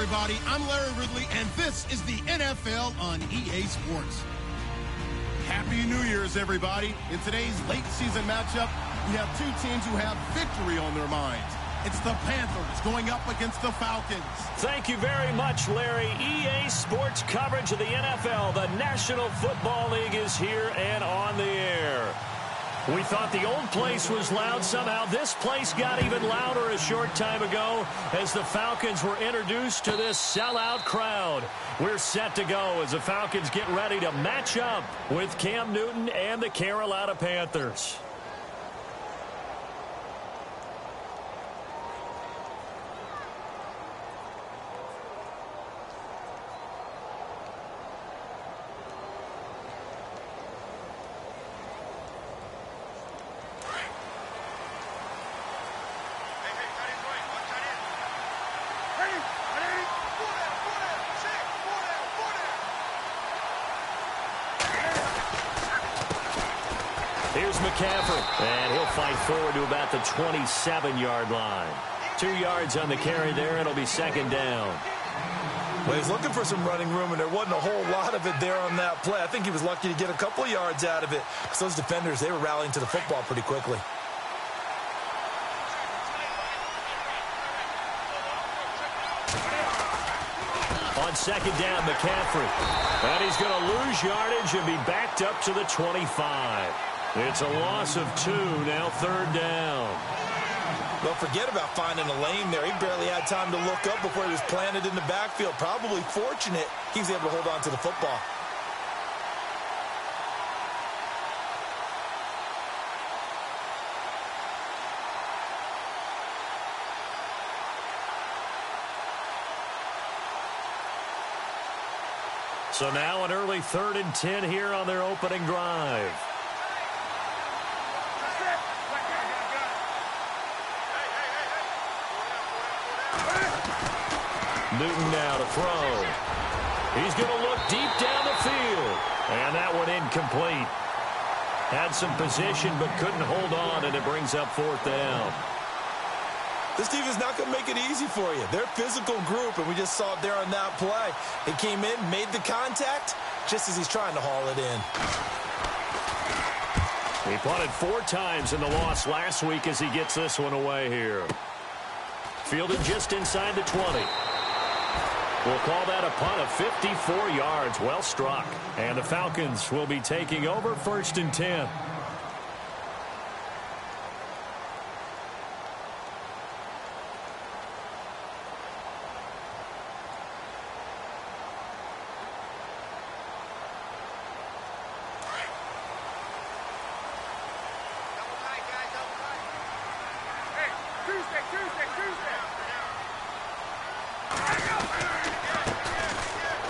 Everybody, I'm Larry Ridley, and this is the NFL on EA Sports. Happy New Year's, everybody. In today's late season matchup, we have two teams who have victory on their minds. It's the Panthers going up against the Falcons. Thank you very much, Larry. EA Sports coverage of the NFL. The National Football League is here and on the air. We thought the old place was loud. Somehow this place got even louder a short time ago as the Falcons were introduced to this sellout crowd. We're set to go as the Falcons get ready to match up with Cam Newton and the Carolina Panthers. Here's McCaffrey, and he'll fight forward to about the 27-yard line. 2 yards on the carry there. It'll be second down. Well, he's looking for some running room, and there wasn't a whole lot of it there on that play. I think he was lucky to get a couple of yards out of it, because those defenders, they were rallying to the football pretty quickly. On second down, McCaffrey. And he's going to lose yardage and be backed up to the 25. It's a loss of 2, now third down. Well, forget about finding a lane there. He barely had time to look up before he was planted in the backfield. Probably fortunate he was able to hold on to the football. So now an early 3rd and 10 here on their opening drive. Newton now to throw. He's going to look deep down the field. And that one incomplete. Had some position but couldn't hold on, and it brings up 4th down. This team is not going to make it easy for you. They're a physical group, and we just saw it there on that play. He came in, made the contact, just as he's trying to haul it in. He punted 4 times in the loss last week as he gets this one away here. Fielded just inside the 20. We'll call that a punt of 54 yards. Well struck. And the Falcons will be taking over 1st and 10.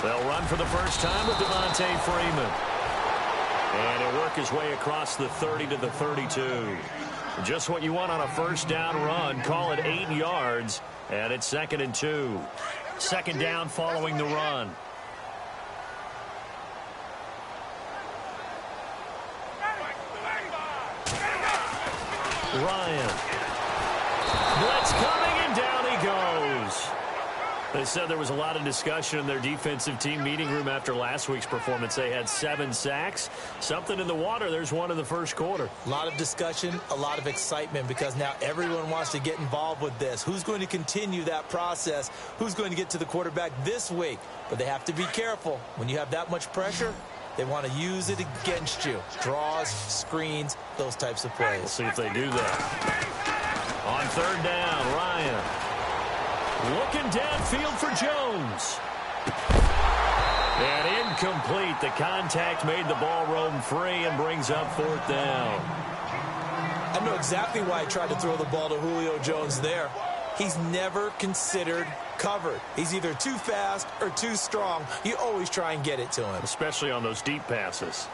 They'll run for the first time with Devontae Freeman. And he'll work his way across the 30 to the 32. Just what you want on a first down run. Call it 8 yards. And it's 2nd and 2. Second down following the run. Ryan. Blitz coming, and down he goes. They said there was a lot of discussion in their defensive team meeting room after last week's performance. They had 7 sacks. Something in the water. There's one in the first quarter. A lot of discussion, a lot of excitement, because now everyone wants to get involved with this. Who's going to continue that process? Who's going to get to the quarterback this week? But they have to be careful. When you have that much pressure, they want to use it against you. Draws, screens, those types of plays. We'll see if they do that. On 3rd down, Ryan. Looking downfield for Jones. And incomplete. The contact made the ball roam free and brings up 4th down. I know exactly why I tried to throw the ball to Julio Jones there. He's never considered covered. He's either too fast or too strong. You always try and get it to him. Especially on those deep passes.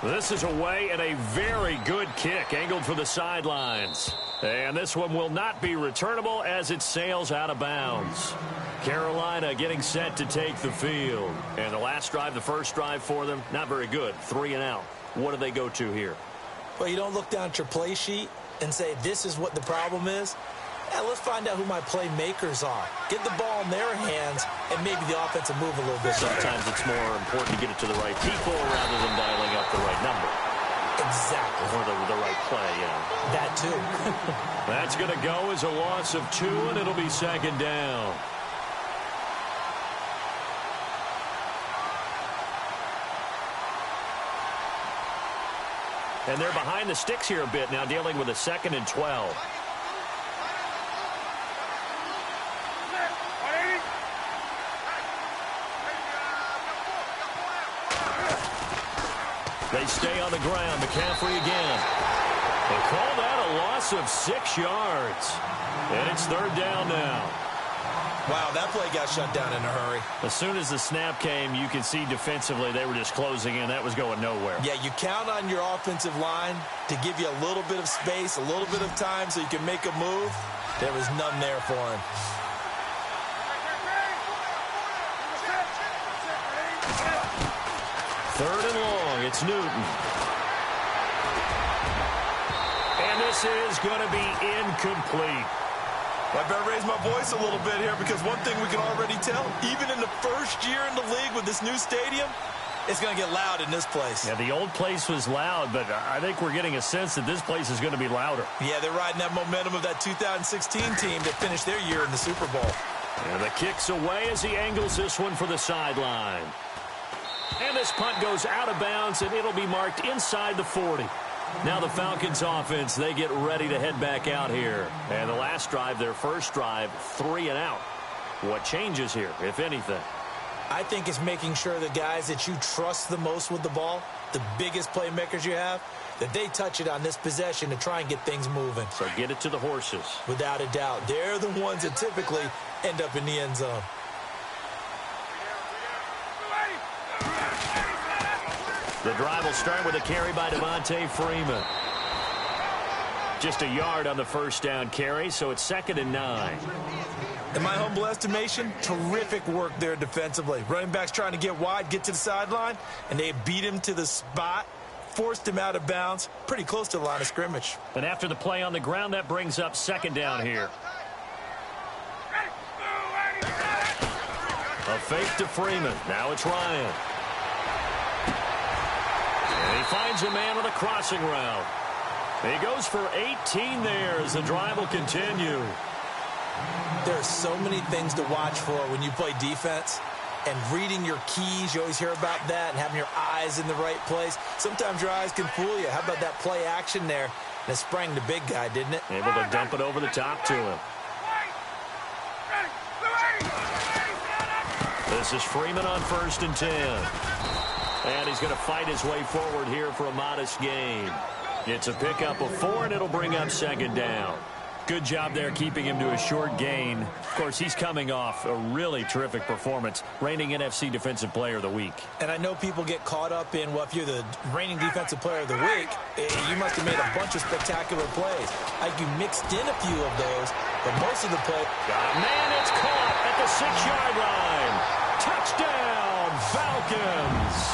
This is away and a very good kick angled for the sidelines. And this one will not be returnable as it sails out of bounds. Carolina getting set to take the field. And the last drive, the first drive for them, not very good. 3 and out. What do they go to here? Well, you don't look down at your play sheet and say this is what the problem is. Yeah, let's find out who my playmakers are. Get the ball in their hands, and maybe the offense will move a little bit. Sometimes it's more important to get it to the right people rather than dialing up the right number. Exactly. Or the right play, yeah. That too. That's going to go as a loss of 2, and it'll be second down. And they're behind the sticks here a bit now, dealing with a 2nd and 12. They stay on the ground. McCaffrey again. They call that a loss of 6 yards. And it's 3rd down now. Wow, that play got shut down in a hurry. As soon as the snap came, you can see defensively they were just closing in. That was going nowhere. Yeah, you count on your offensive line to give you a little bit of space, a little bit of time so you can make a move. There was none there for him. Third and long. It's Newton. And this is going to be incomplete. I better raise my voice a little bit here because one thing we can already tell, even in the first year in the league with this new stadium, it's going to get loud in this place. Yeah, the old place was loud, but I think we're getting a sense that this place is going to be louder. Yeah, they're riding that momentum of that 2016 team that finished their year in the Super Bowl. And the kick's away as he angles this one for the sideline. And this punt goes out of bounds, and it'll be marked inside the 40. Now the Falcons offense, they get ready to head back out here. And the last drive, their first drive, 3 and out. What changes here, if anything? I think it's making sure the guys that you trust the most with the ball, the biggest playmakers you have, that they touch it on this possession to try and get things moving. So get it to the horses. Without a doubt. They're the ones that typically end up in the end zone. The drive will start with a carry by Devontae Freeman. Just a yard on the first down carry, so it's 2nd and 9. In my humble estimation, terrific work there defensively. Running backs trying to get wide, get to the sideline, and they beat him to the spot, forced him out of bounds, pretty close to the line of scrimmage. And after the play on the ground, that brings up 2nd down here. A fake to Freeman. Now it's Ryan. And he finds a man on a crossing route. He goes for 18 there as the drive will continue. There are so many things to watch for when you play defense. And reading your keys, you always hear about that, and having your eyes in the right place. Sometimes your eyes can fool you. How about that play action there? And it sprang the big guy, didn't it? Able to dump it over the top to him. This is Freeman on 1st and 10. And he's going to fight his way forward here for a modest gain. It's a pickup of 4, and it'll bring up 2nd down. Good job there keeping him to a short gain. Of course, he's coming off a really terrific performance, reigning NFC Defensive Player of the Week. And I know people get caught up in, well, if you're the reigning Defensive Player of the Week, you must have made a bunch of spectacular plays. Like you mixed in a few of those, but most of the play... Man, it's caught at the 6-yard line. Touchdown, Falcons.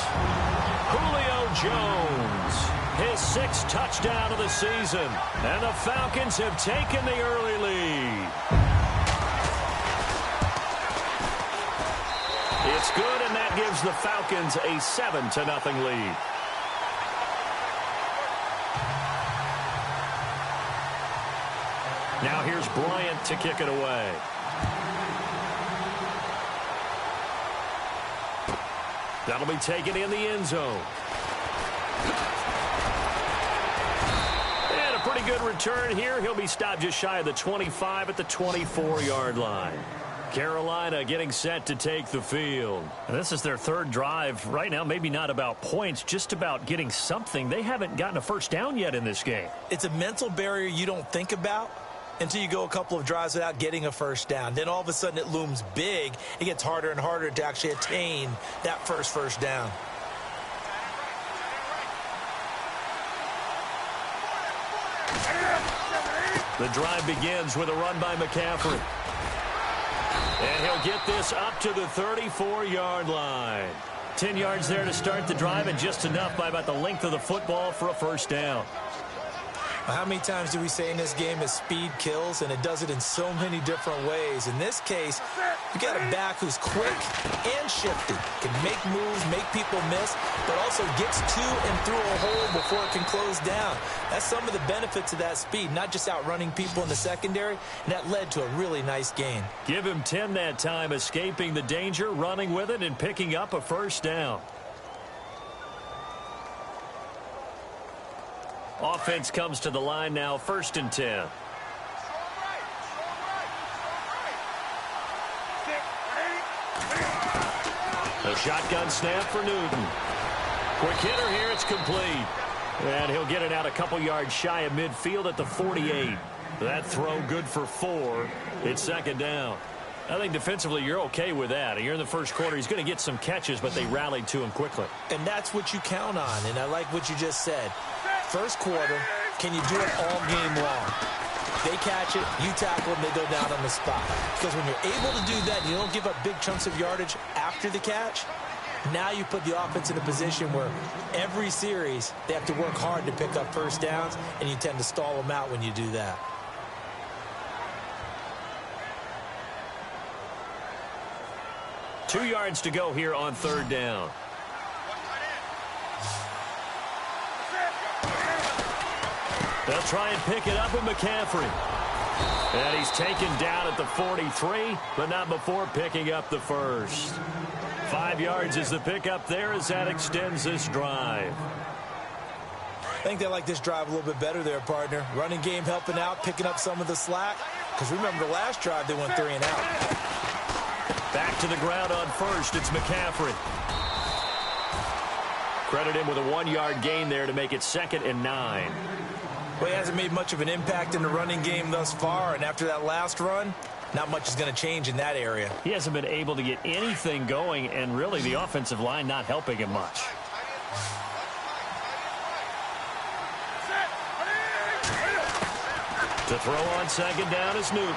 Julio Jones. His 6th touchdown of the season. And the Falcons have taken the early lead. It's good, and that gives the Falcons a 7-0 lead. Now here's Bryant to kick it away. That'll be taken in the end zone. And a pretty good return here. He'll be stopped just shy of the 25 at the 24-yard line. Carolina getting set to take the field. And this is their 3rd drive. Right now, maybe not about points, just about getting something. They haven't gotten a first down yet in this game. It's a mental barrier you don't think about until you go a couple of drives without getting a first down. Then all of a sudden it looms big. It gets harder and harder to actually attain that first down. The drive begins with a run by McCaffrey. And he'll get this up to the 34-yard line. 10 yards there to start the drive, and just enough by about the length of the football for a first down. How many times do we say in this game that speed kills, and it does it in so many different ways? In this case, you got a back who's quick and shifty, can make moves, make people miss, but also gets to and through a hole before it can close down. That's some of the benefits of that speed, not just outrunning people in the secondary, and that led to a really nice gain. Give him 10 that time, escaping the danger, running with it, and picking up a first down. Offense comes to the line now, 1st and 10. A shotgun snap for Newton. Quick hitter here, it's complete. And he'll get it out a couple yards shy of midfield at the 48. That throw good for 4. It's 2nd down. I think defensively you're okay with that. You're in the first quarter. He's going to get some catches, but they rallied to him quickly. And that's what you count on, and I like what you just said. First quarter, can you do it all game long? They catch it, you tackle them, they go down on the spot. Because when you're able to do that, you don't give up big chunks of yardage after the catch. Now you put the offense in a position where every series they have to work hard to pick up first downs, and you tend to stall them out when you do that. Two yards to go here on 3rd down. They'll try and pick it up with McCaffrey. And he's taken down at the 43, but not before picking up the first. 5 yards is the pickup there as that extends this drive. I think they like this drive a little bit better there, partner. Running game helping out, picking up some of the slack. Because remember the last drive, they went 3 and out. Back to the ground on 1st, it's McCaffrey. Credit him with a 1-yard gain there to make it 2nd and 9. Well, he hasn't made much of an impact in the running game thus far, and after that last run, not much is going to change in that area. He hasn't been able to get anything going, and really the offensive line not helping him much. To throw on 2nd down is Newton.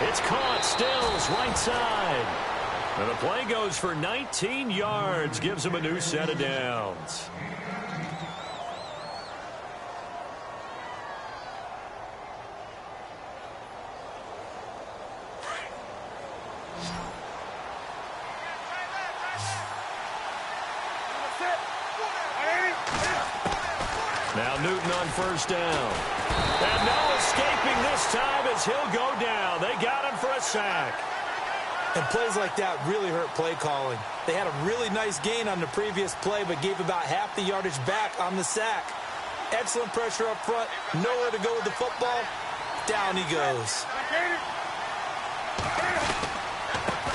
It's caught, Stills, right side. And the play goes for 19 yards, gives him a new set of downs. Now Newton on 1st down. And no escaping this time as he'll go down. They got him for a sack. And plays like that really hurt play calling. They had a really nice gain on the previous play, but gave about half the yardage back on the sack. Excellent pressure up front. Nowhere to go with the football. Down he goes.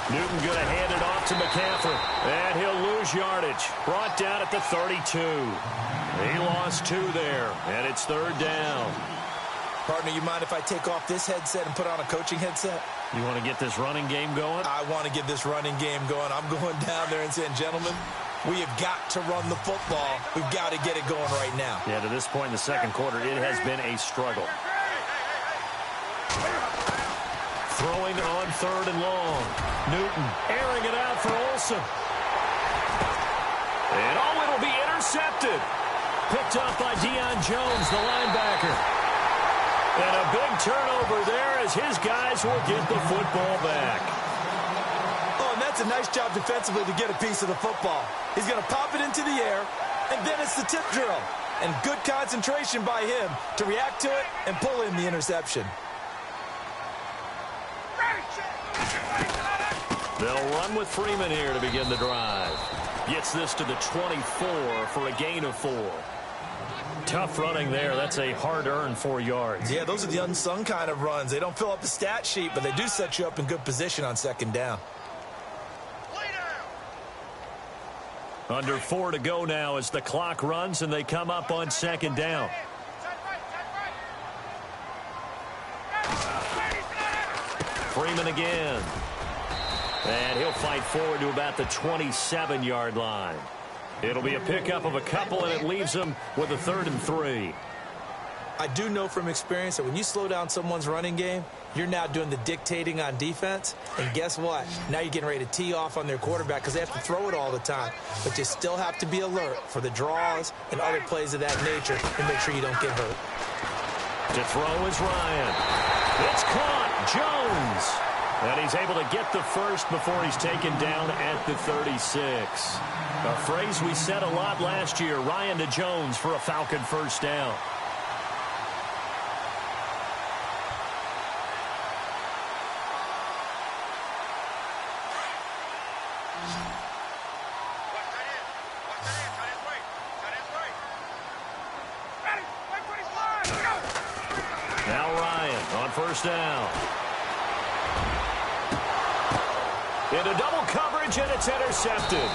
Newton going to hand it off to McCaffrey. And he'll lose yardage. Brought down at the 32. He lost 2 there, and it's 3rd down. Partner, you mind if I take off this headset and put on a coaching headset? You want to get this running game going? I want to get this running game going. I'm going down there and saying, gentlemen, we have got to run the football. We've got to get it going right now. Yeah, to this point in the second quarter, it has been a struggle. Throwing on 3rd and long. Newton airing it out for Olsen. And it'll be intercepted. Picked up by Deion Jones, the linebacker. And a big turnover there as his guys will get the football back. Oh, and that's a nice job defensively to get a piece of the football. He's going to pop it into the air, and then it's the tip drill. And good concentration by him to react to it and pull in the interception. They'll run with Freeman here to begin the drive. Gets this to the 24 for a gain of 4. Tough running there. That's a hard-earned 4 yards. Yeah, those are the unsung kind of runs. They don't fill up the stat sheet, but they do set you up in good position on 2nd down. Under 4 to go now as the clock runs and they come up on 2nd down. Freeman again. And he'll fight forward to about the 27-yard line. It'll be a pickup of a couple, and it leaves them with a 3rd and 3. I do know from experience that when you slow down someone's running game, you're now doing the dictating on defense. And guess what? Now you're getting ready to tee off on their quarterback because they have to throw it all the time. But you still have to be alert for the draws and other plays of that nature and make sure you don't get hurt. To throw is Ryan. It's caught. Jones. And he's able to get the first before he's taken down at the 36. A phrase we said a lot last year. Ryan to Jones for a Falcon first down. Now Ryan on first down. Into double coverage, and it's intercepted.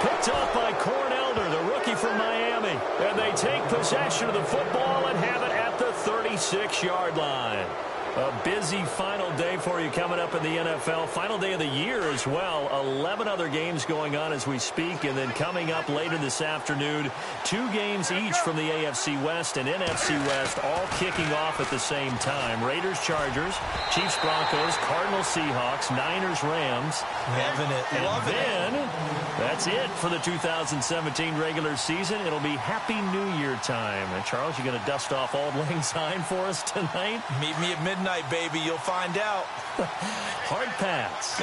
Picked off by Cornelder, the rookie from Miami. And they take possession of the football and have it at the 36-yard line. A busy final day for you coming up in the NFL. Final day of the year as well. 11 other games going on as we speak. And then coming up later this afternoon, 2 games each from the AFC West and NFC West, all kicking off at the same time. Raiders, Chargers, Chiefs, Broncos, Cardinals, Seahawks, Niners, Rams. Loving it. And then that's it for the 2017 regular season. It'll be Happy New Year time. And Charles, you going to dust off Auld Lang Syne for us tonight? Meet me at midnight, baby. You'll find out. Hard pass.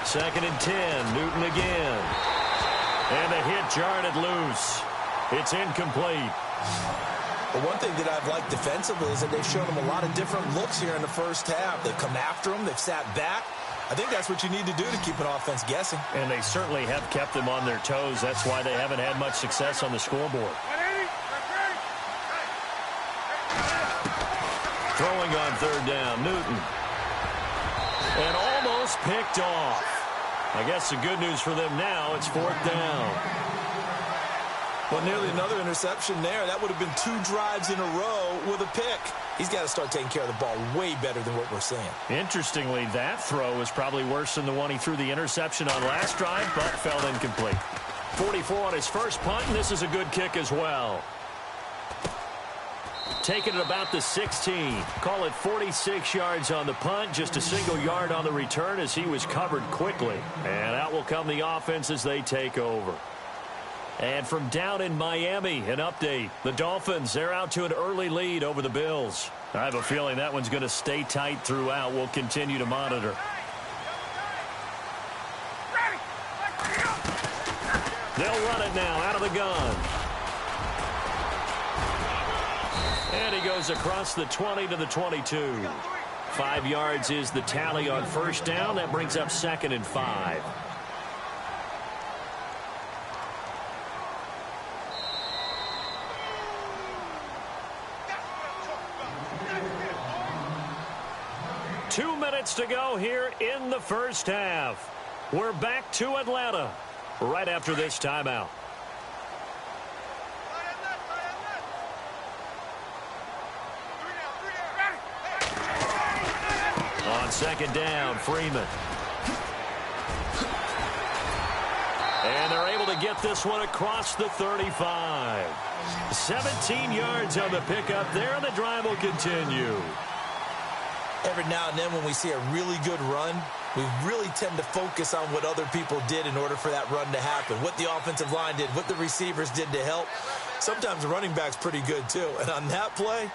Second and 10. Newton again. And a hit jarred it loose. It's incomplete. But one thing that I've liked defensively is that they've shown them a lot of different looks here in the first half. They've come after them. They've sat back. I think that's what you need to do to keep an offense guessing. And they certainly have kept them on their toes. That's why they haven't had much success on the scoreboard. Throwing on third down, Newton. And almost picked off. I guess the good news for them now, it's fourth down. Well, nearly another interception there. That would have been 2 drives in a row with a pick. He's got to start taking care of the ball way better than what we're seeing. Interestingly, that throw is probably worse than the one he threw the interception on last drive, but fell incomplete. 44 on his first punt, and this is a good kick as well. Taking it about the 16. Call it 46 yards on the punt. Just a single yard on the return as he was covered quickly. And out will come the offense as they take over. And from down in Miami, an update. The Dolphins, they're out to an early lead over the Bills. I have a feeling that one's going to stay tight throughout. We'll continue to monitor. They'll run it now out of the gun. And he goes across the 20 to the 22. 5 yards is the tally on first down. That brings up 2nd and 5. Two minutes to go here in the first half. We're back to Atlanta right after this timeout. On second down, Freeman. And they're able to get this one across the 35. 17 yards on the pickup there, and the drive will continue. Every now and then when we see a really good run, we really tend to focus on what other people did in order for that run to happen. What the offensive line did, what the receivers did to help. Sometimes the running back's pretty good too. And on that play,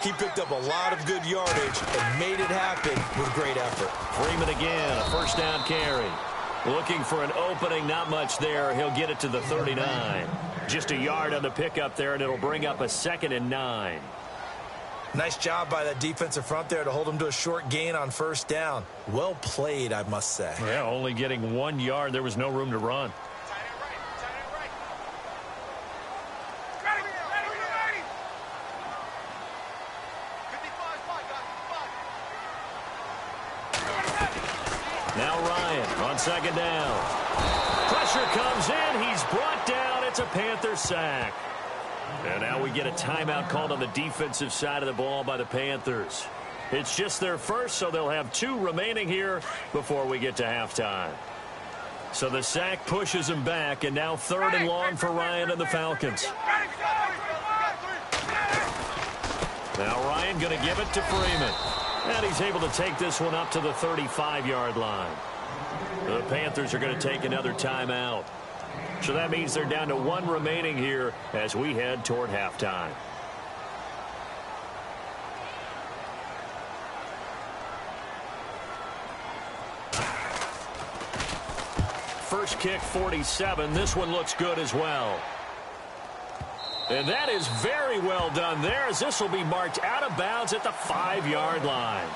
he picked up a lot of good yardage and made it happen with great effort. Freeman again, a first down carry. Looking for an opening, not much there. He'll get it to the 39. Just a yard on the pickup there, and it'll bring up a 2nd and 9. Nice job by that defensive front there to hold him to a short gain on first down. Well played, I must say. Yeah, only getting 1 yard. There was no room to run. Now Ryan on second down. Pressure comes in. He's brought down. It's a Panther sack. And now we get a timeout called on the defensive side of the ball by the Panthers. It's just their first, so they'll have 2 remaining here before we get to halftime. So the sack pushes him back, and now 3rd and long for Ryan and the Falcons. Now Ryan going to give it to Freeman. And he's able to take this one up to the 35-yard line. The Panthers are going to take another timeout. So that means they're down to 1 remaining here as we head toward halftime. First kick, 47. This one looks good as well. And that is very well done there, as this will be marked out of bounds at the 5-yard line.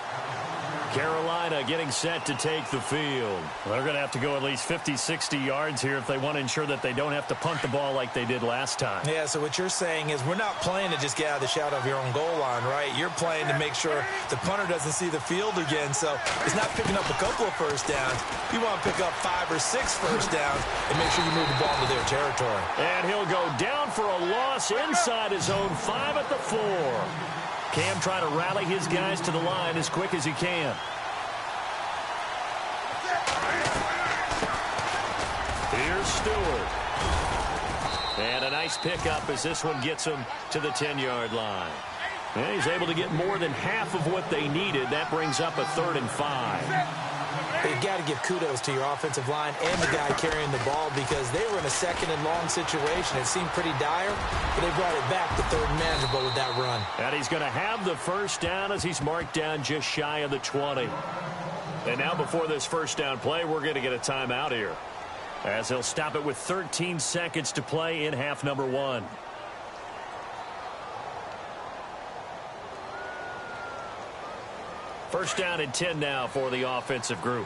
Carolina getting set to take the field. Well, they're going to have to go at least 50, 60 yards here if they want to ensure that they don't have to punt the ball like they did last time. Yeah, so what you're saying is we're not playing to just get out of the shadow of your own goal line, right? You're playing to make sure the punter doesn't see the field again. So it's not picking up a couple of first downs. You want to pick up 5 or 6 first downs and make sure you move the ball into their territory. And he'll go down for a loss inside his own 5 at the 4. Cam trying to rally his guys to the line as quick as he can. Here's Stewart. And a nice pickup as this one gets him to the 10-yard line. And he's able to get more than half of what they needed. That brings up a 3rd and 5. You've got to give kudos to your offensive line and the guy carrying the ball, because they were in a 2nd and long situation. It seemed pretty dire, but they brought it back to 3rd and manageable with that run. And he's going to have the first down as he's marked down just shy of the 20. And now before this first down play, we're going to get a timeout here, as he'll stop it with 13 seconds to play in half number 1. First down and 10 now for the offensive group.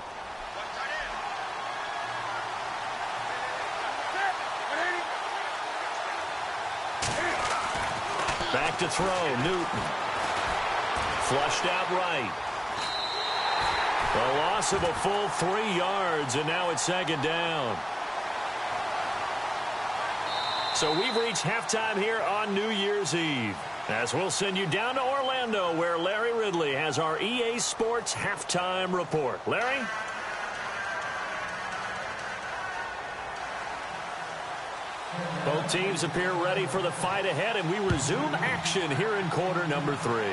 Back to throw, Newton. Flushed out right. A loss of a full 3 yards, and now it's 2nd down. So we've reached halftime here on New Year's Eve, as we'll send you down to Orlando, where Larry Ridley has our EA Sports halftime report. Larry? Both teams appear ready for the fight ahead, and we resume action here in quarter number 3.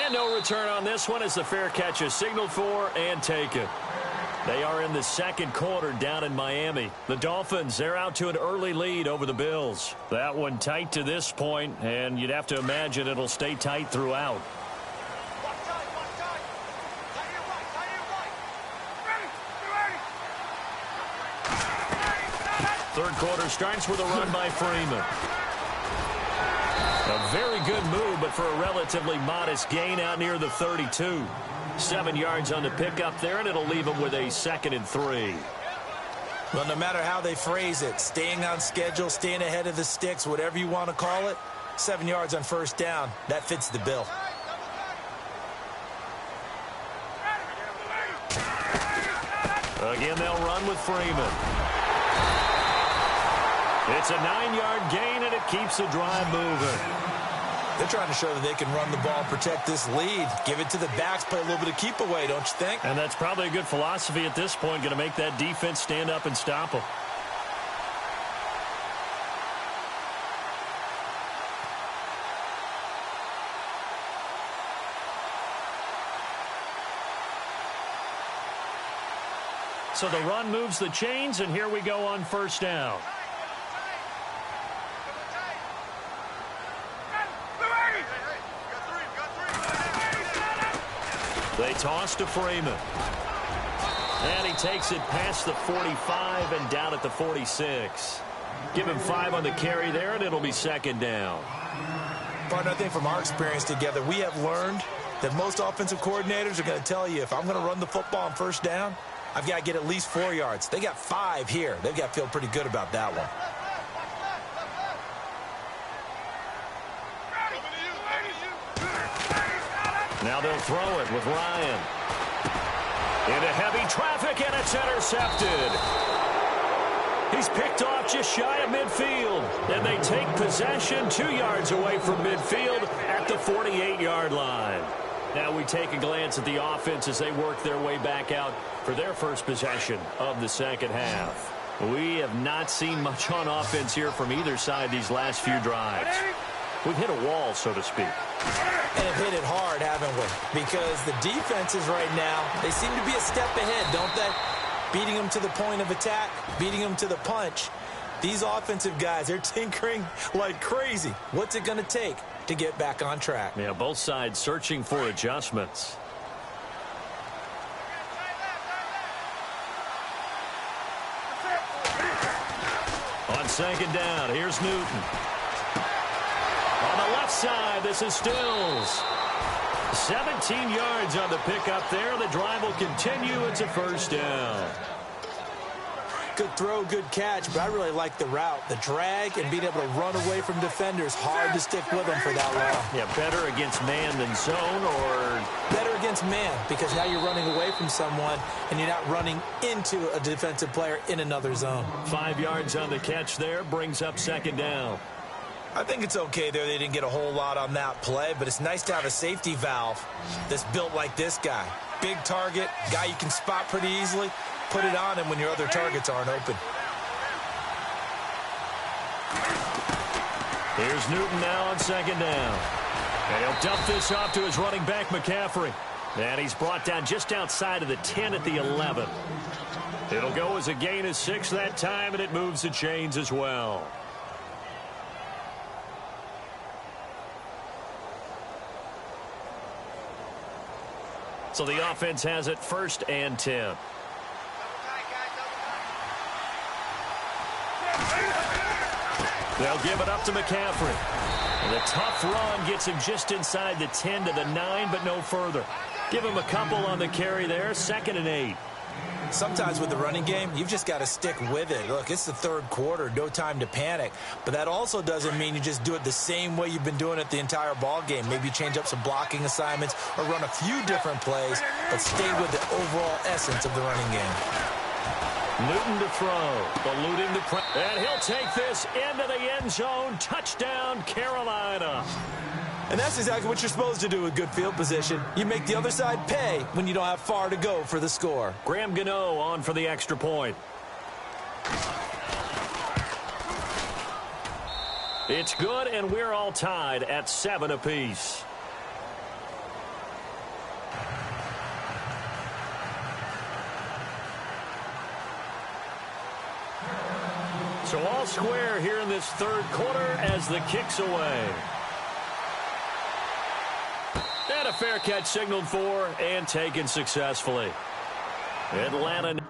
And no return on this one as the fair catch is signaled for and taken. They are in the 2nd quarter down in Miami. The Dolphins, they're out to an early lead over the Bills. That one tight to this point, and you'd have to imagine it'll stay tight throughout. Third quarter starts with a run by Freeman. A very good move, but for a relatively modest gain out near the 32. 7 yards on the pickup there, and it'll leave them with a 2nd and 3. Well, no matter how they phrase it, staying on schedule, staying ahead of the sticks, whatever you want to call it, 7 yards on first down, that fits the bill. Again, they'll run with Freeman. It's a 9-yard gain, and it keeps the drive moving. They're trying to show that they can run the ball, protect this lead, give it to the backs, play a little bit of keep away, don't you think? And that's probably a good philosophy at this point, going to make that defense stand up and stop them. So the run moves the chains, and here we go on first down. They toss to Freeman. And he takes it past the 45 and down at the 46. Give him 5 on the carry there, and it'll be 2nd down. Partner, I think from our experience together, we have learned that most offensive coordinators are going to tell you, if I'm going to run the football on first down, I've got to get at least 4 yards. They got 5 here. They've got to feel pretty good about that one. Now they'll throw it with Ryan. Into heavy traffic, and it's intercepted. He's picked off just shy of midfield. And they take possession 2 yards away from midfield at at the 48-yard line. Now we take a glance at the offense as they work their way back out for their first possession of the second half. We have not seen much on offense here from either side these last few drives. We've hit a wall, so to speak. And have hit it hard, haven't we? Because the defenses right now, they seem to be a step ahead, don't they? Beating them to the point of attack, beating them to the punch. These offensive guys, they're tinkering like crazy. What's it going to take to get back on track? Yeah, both sides searching for adjustments. On second down, here's Newton. On the left side, this is Stills. 17 yards on the pickup there. The drive will continue. It's a first down. Good throw, good catch, but I really like the route. The drag and being able to run away from defenders. Hard to stick with them for that long. Yeah, better against man than zone, or better against man, because now you're running away from someone and you're not running into a defensive player in another zone. 5 yards on the catch there, brings up second down. I think it's okay there. They didn't get a whole lot on that play, but it's nice to have a safety valve that's built like this guy. Big target, guy you can spot pretty easily. Put it on him when your other targets aren't open. Here's Newton now on second down. And he'll dump this off to his running back, McCaffrey. And he's brought down just outside of the 10 at the 11. It'll go as a gain of 6 that time, and it moves the chains as well. So the offense has it 1st and 10. They'll give it up to McCaffrey. And the tough run gets him just inside the 10 to the 9, but no further. Give him a couple on the carry there, 2nd and 8. Sometimes with the running game, you've just got to stick with it. Look, it's the 3rd quarter, no time to panic. But that also doesn't mean you just do it the same way you've been doing it the entire ball game. Maybe change up some blocking assignments or run a few different plays, but stay with the overall essence of the running game. Newton to throw, eluding the press, and he'll take this into the end zone. Touchdown, Carolina. And that's exactly what you're supposed to do with good field position. You make the other side pay when you don't have far to go for the score. Graham Gano on for the extra point. It's good, and we're all tied at 7 apiece. So all square here in this 3rd quarter as the kick's away. And a fair catch signaled for and taken successfully. Atlanta.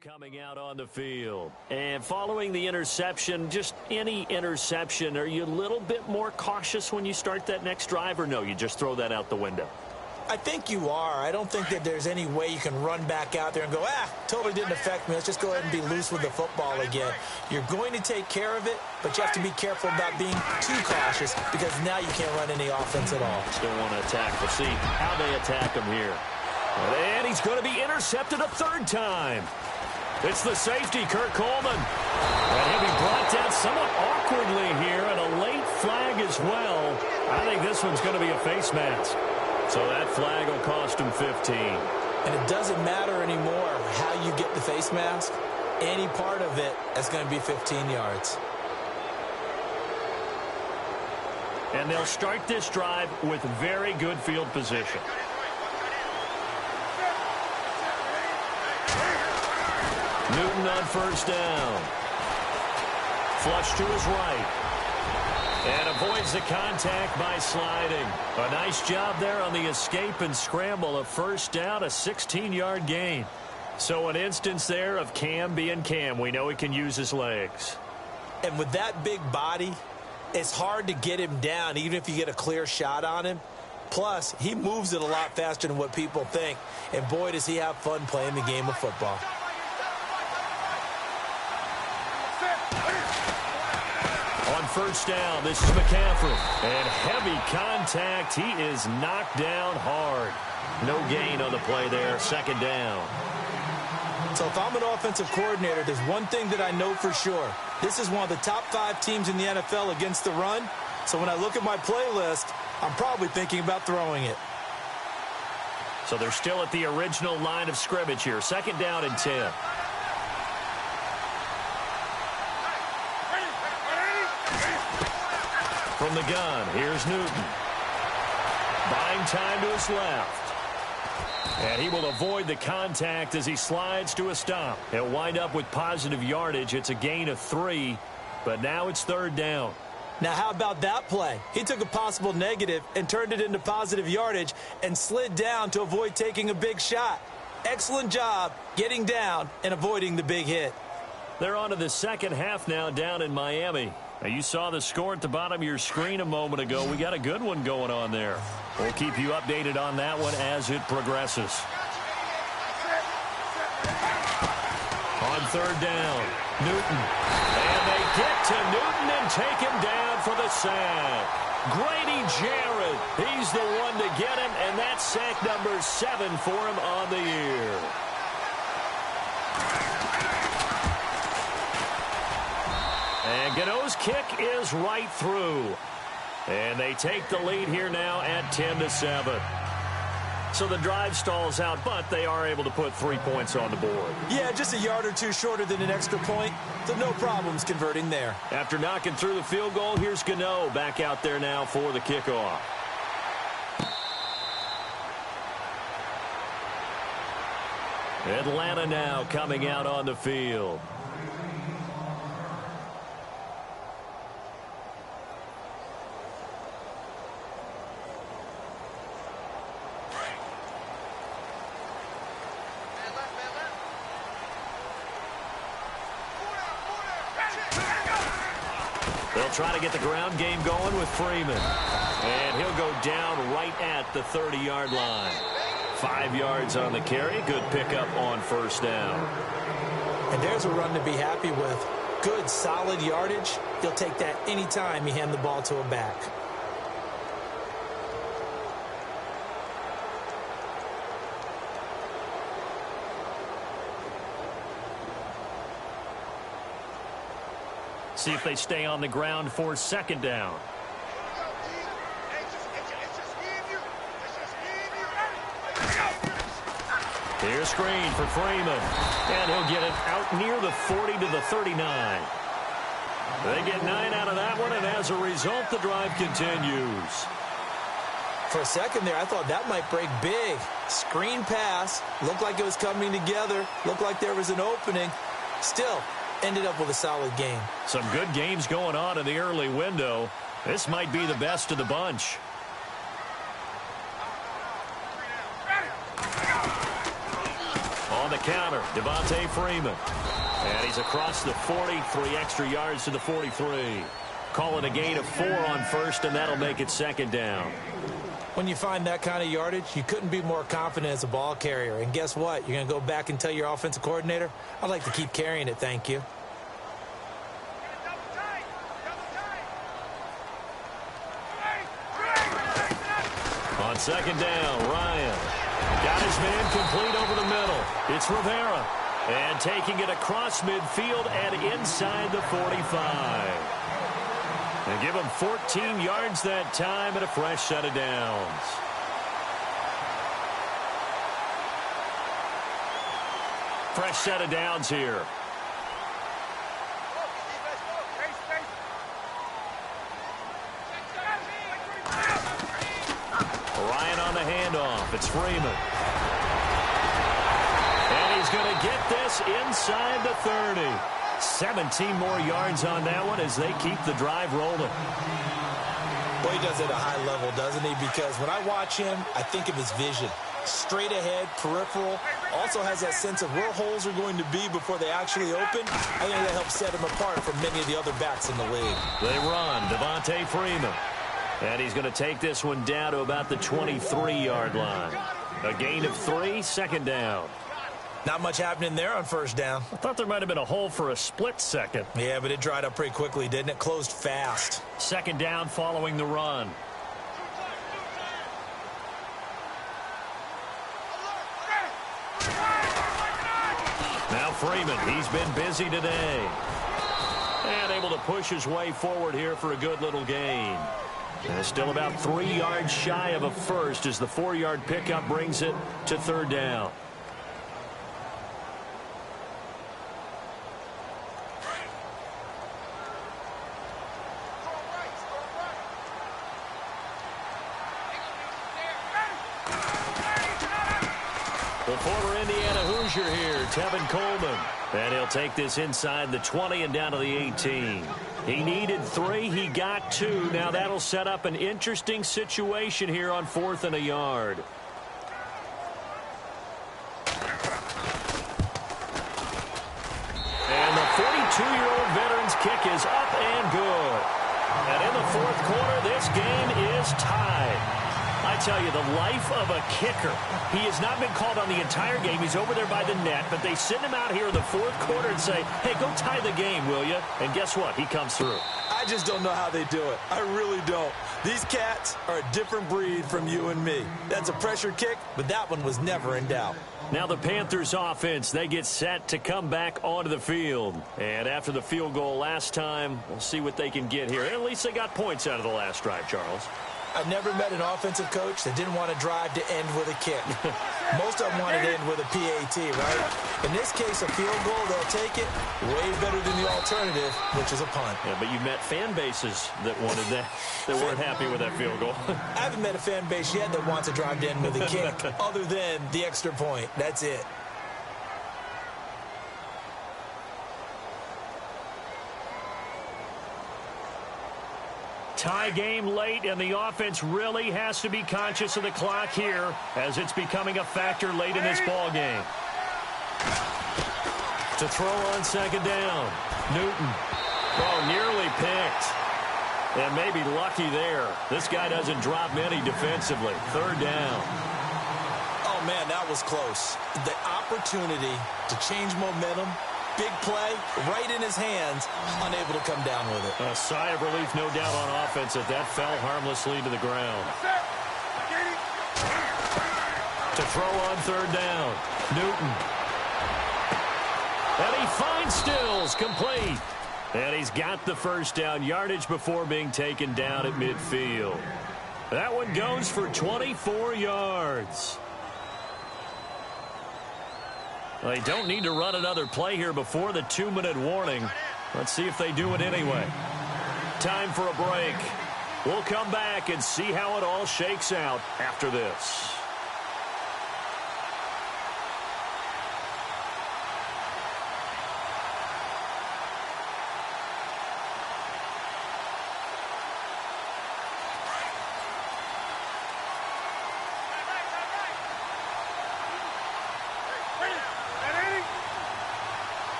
Coming out on the field. And following the interception, just any interception, are you a little bit more cautious when you start that next drive, or no, you just throw that out the window? I think you are. I don't think that there's any way you can run back out there and go, totally didn't affect me. Let's just go ahead and be loose with the football again. You're going to take care of it, but you have to be careful about being too cautious because now you can't run any offense at all. Still want to attack. We'll see how they attack him here. And he's going to be intercepted a 3rd time. It's the safety, Kurt Coleman. And he'll be brought down somewhat awkwardly here, and a late flag as well. I think this one's going to be a face mask. So that flag will cost him 15. And it doesn't matter anymore how you get the face mask. Any part of it is going to be 15 yards. And they'll start this drive with very good field position. Newton on 1st down. Flush to his right. And avoids the contact by sliding. A nice job there on the escape and scramble. A 1st down, a 16-yard gain. So an instance there of Cam being Cam. We know he can use his legs. And with that big body, it's hard to get him down, even if you get a clear shot on him. Plus, he moves it a lot faster than what people think. And boy, does he have fun playing the game of football. On first down, this is McCaffrey. And heavy contact. He is knocked down hard. No gain on the play there. Second down. So if I'm an offensive coordinator, there's one thing that I know for sure. This is one of the top 5 teams in the NFL against the run. So when I look at my playlist, I'm probably thinking about throwing it. So they're still at the original line of scrimmage here. Second down and 10. From the gun, here's Newton. Buying time to his left. And he will avoid the contact as he slides to a stop. He'll wind up with positive yardage. It's a gain of 3, but now it's third down. Now, how about that play? He took a possible negative and turned it into positive yardage and slid down to avoid taking a big shot. Excellent job getting down and avoiding the big hit. They're on to the second half now down in Miami. Now, you saw the score at the bottom of your screen a moment ago. We got a good one going on there. We'll keep you updated on that one as it progresses. On third down, Newton. And they get to Newton and take him down for the sack. Grady Jarrett, he's the one to get him, and that's sack number 7 for him on the year. And Gano's kick is right through. And they take the lead here now at 10-7. So the drive stalls out, but they are able to put 3 points on the board. Yeah, just a yard or two shorter than an extra point. So no problems converting there. After knocking through the field goal, here's Gano back out there now for the kickoff. Atlanta now coming out on the field. They'll try to get the ground game going with Freeman. And he'll go down right at the 30-yard line. 5 yards on the carry. Good pickup on first down. And there's a run to be happy with. Good, solid yardage. He'll take that anytime you hand the ball to a back. See if they stay on the ground for second down. Here's screen for Freeman. And he'll get it out near the 40 to the 39. They get 9 out of that one, and as a result, the drive continues. For a second there, I thought that might break big. Screen pass. Looked like it was coming together. Looked like there was an opening. Still, ended up with a solid game. Some good games going on in the early window. This might be the best of the bunch. On the counter, Devontae Freeman. And he's across the 40, 3 extra yards to the 43. Calling a gain of 4 on first, and that'll make it second down. When you find that kind of yardage, you couldn't be more confident as a ball carrier. And guess what? You're going to go back and tell your offensive coordinator, I'd like to keep carrying it, thank you. On second down, Ryan got his man complete over the middle. It's Rivera. And taking it across midfield and inside the 45. They give him 14 yards that time and a fresh set of downs. Fresh set of downs here. Ryan on the handoff. It's Freeman. And he's going to get this inside the 30. 17 more yards on that one as they keep the drive rolling. Boy, he does it at a high level, doesn't he? Because when I watch him, I think of his vision. Straight ahead, peripheral, Also has that sense of where holes are going to be before they actually open. I think that helps set him apart from many of the other backs in the league. They run. Devontae Freeman. And he's going to take this one down to about the 23-yard line. A gain of 3, second down. Not much happening there on first down. I thought there might have been a hole for a split second. Yeah, but it dried up pretty quickly, didn't it? Closed fast. Second down following the run. Now Freeman, he's been busy today. And able to push his way forward here for a good little gain. And still about 3 yards shy of a first as the 4-yard pickup brings it to third down. The former Indiana Hoosier here, Tevin Coleman. And he'll take this inside the 20 and down to the 18. He needed 3. He got 2. Now that'll set up an interesting situation here on 4th and a yard. And the 42-year-old veteran's kick is up and good. And in the 4th quarter, this game is tied. I tell you, the life of a kicker. He has not been called on the entire game. He's over there by the net, but they send him out here in the 4th quarter and say, hey, go tie the game, will you? And guess what? He comes through. I just don't know how they do it. I really don't. These cats are a different breed from you and me. That's a pressure kick, but that one was never in doubt. Now the Panthers offense, they get set to come back onto the field. And after the field goal last time, we'll see what they can get here. At least they got points out of the last drive, Charles. I've never met an offensive coach that didn't want to drive to end with a kick. Most of them wanted to end with a PAT, right? In this case, a field goal, they'll take it way better than the alternative, which is a punt. Yeah, but you met fan bases that wanted that, that weren't happy with that field goal. I haven't met a fan base yet that wants to drive to end with a kick other than the extra point. That's it. Tie game late, and the offense really has to be conscious of the clock here as it's becoming a factor late in this ball game. To throw on second down, Newton. Oh, nearly picked. And maybe lucky there. This guy doesn't drop many defensively. Third down. Oh, man, that was close. The opportunity to change momentum. Big play, right in his hands, unable to come down with it. A sigh of relief, no doubt, on offense that that fell harmlessly to the ground. To throw on third down, Newton. And he finds Stills, complete. And he's got the first down, yardage before being taken down at midfield. That one goes for 24 yards. They don't need to run another play here before the 2-minute warning. Let's see if they do it anyway. Time for a break. We'll come back and see how it all shakes out after this.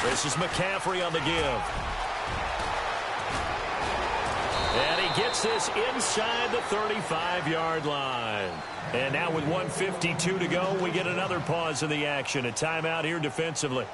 This is McCaffrey on the give. And he gets this inside the 35-yard line. And now with 1:52 to go, we get another pause in the action. A timeout here defensively.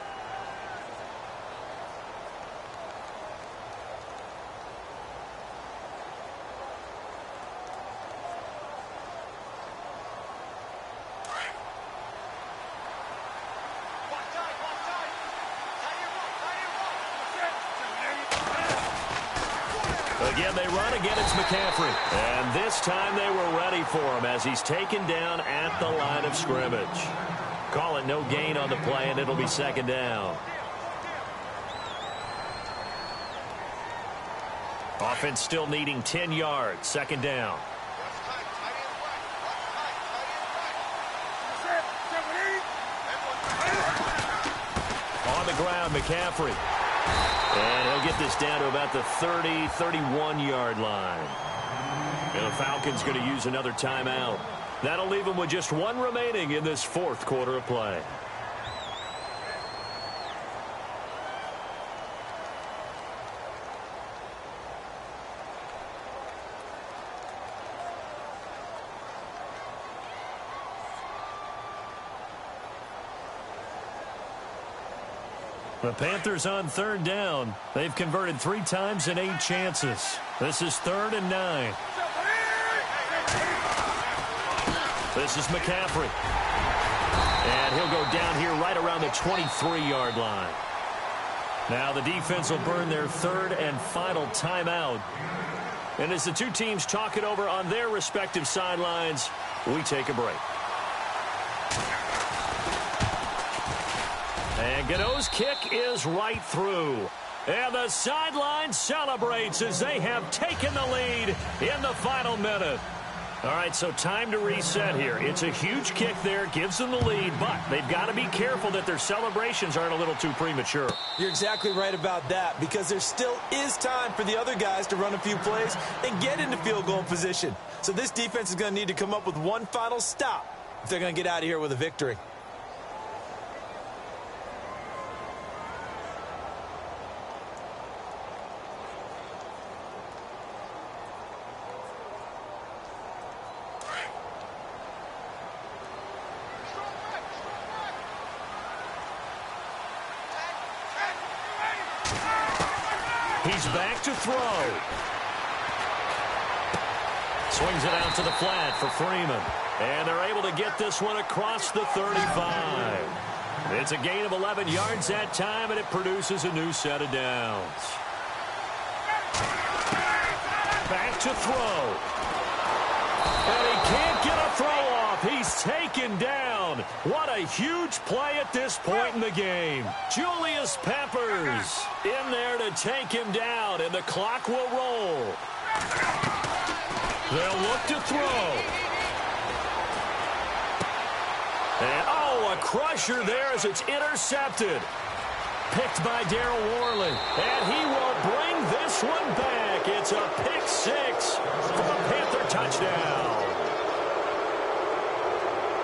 Again, they run. Again, it's McCaffrey. And this time they were ready for him as he's taken down at the line of scrimmage. Call it no gain on the play, and it'll be second down. Offense still needing 10 yards. Second down. On the ground, McCaffrey. And he'll get this down to about the 30, 31-yard line. And the Falcons going to use another timeout. That'll leave them with just one remaining in this fourth quarter of play. The Panthers on third down. They've converted 3 times in 8 chances. This is 3rd and 9. This is McCaffrey. And he'll go down here right around the 23-yard line. Now the defense will burn their 3rd and final timeout. And as the two teams talk it over on their respective sidelines, we take a break. And Godot's kick is right through. And the sideline celebrates as they have taken the lead in the final minute. All right, so time to reset here. It's a huge kick there, gives them the lead, but they've got to be careful that their celebrations aren't a little too premature. You're exactly right about that, because there still is time for the other guys to run a few plays and get into field goal position. So this defense is going to need to come up with one final stop if they're going to get out of here with a victory. He's back to throw. Swings it out to the flat for Freeman. And they're able to get this one across the 35. It's a gain of 11 yards that time, and it produces a new set of downs. Back to throw. And he can't get a throw off. He's taken down. What a huge play at this point in the game. Julius Peppers in there to take him down, and the clock will roll. They'll look to throw. And, oh, a crusher there as it's intercepted. Picked by Darryl Worley. And he will bring this one back. It's a pick 6 for the Panther touchdown.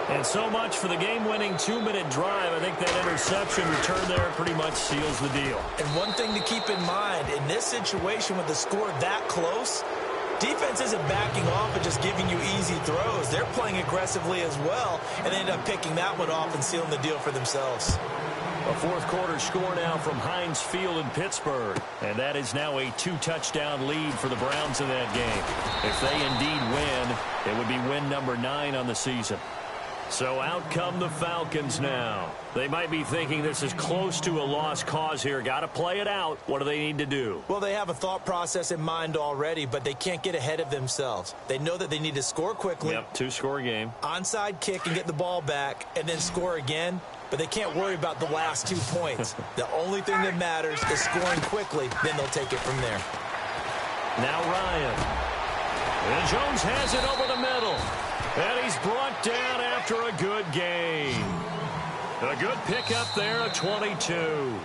And so much for the game-winning 2-minute drive. I think that interception return there pretty much seals the deal. And one thing to keep in mind, in this situation with the score that close, defense isn't backing off and just giving you easy throws. They're playing aggressively as well, and they end up picking that one off and sealing the deal for themselves. A fourth quarter score now from Heinz Field in Pittsburgh. And that is now a 2-touchdown lead for the Browns in that game. If they indeed win, it would be win number 9 on the season. So out come the Falcons now. They might be thinking this is close to a lost cause here. Got to play it out. What do they need to do? Well, they have a thought process in mind already, but they can't get ahead of themselves. They know that they need to score quickly. Yep, 2-score game. Onside kick and get the ball back and then score again. But they can't worry about the last 2 points. The only thing that matters is scoring quickly. Then they'll take it from there. Now Ryan. And Jones has it over the middle. And he's brought down after a good gain. A good pickup there of 22.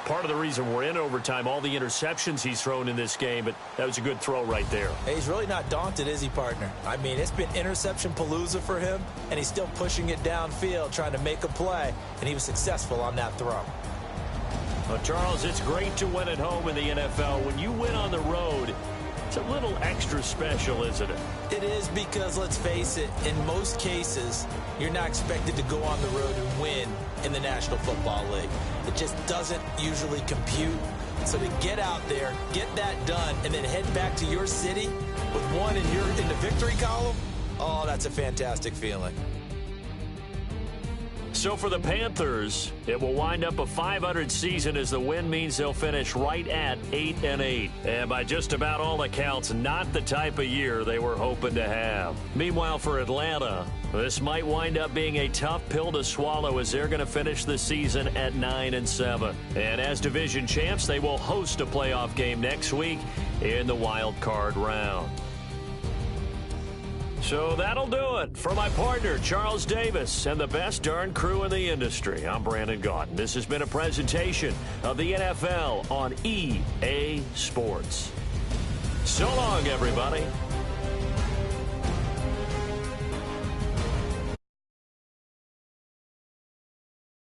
Part of the reason we're in overtime, all the interceptions he's thrown in this game, but that was a good throw right there. Hey, he's really not daunted, is he, partner? I mean, it's been interception palooza for him, and he's still pushing it downfield, trying to make a play, and he was successful on that throw. Well, Charles, it's great to win at home in the NFL. When you win on the road, it's a little extra special, isn't it? It is, because, let's face it, in most cases, you're not expected to go on the road and win in the National Football League. It just doesn't usually compute. So to get out there, get that done, and then head back to your city with one in the victory column, oh, that's a fantastic feeling. So for the Panthers, it will wind up a .500 season as the win means they'll finish right at 8-8. And by just about all accounts, not the type of year they were hoping to have. Meanwhile, for Atlanta, this might wind up being a tough pill to swallow as they're going to finish the season at 9-7. And as division champs, they will host a playoff game next week in the wild card round. So that'll do it. For my partner, Charles Davis, and the best darn crew in the industry, I'm Brandon Gaudin. This has been a presentation of the NFL on EA Sports. So long, everybody.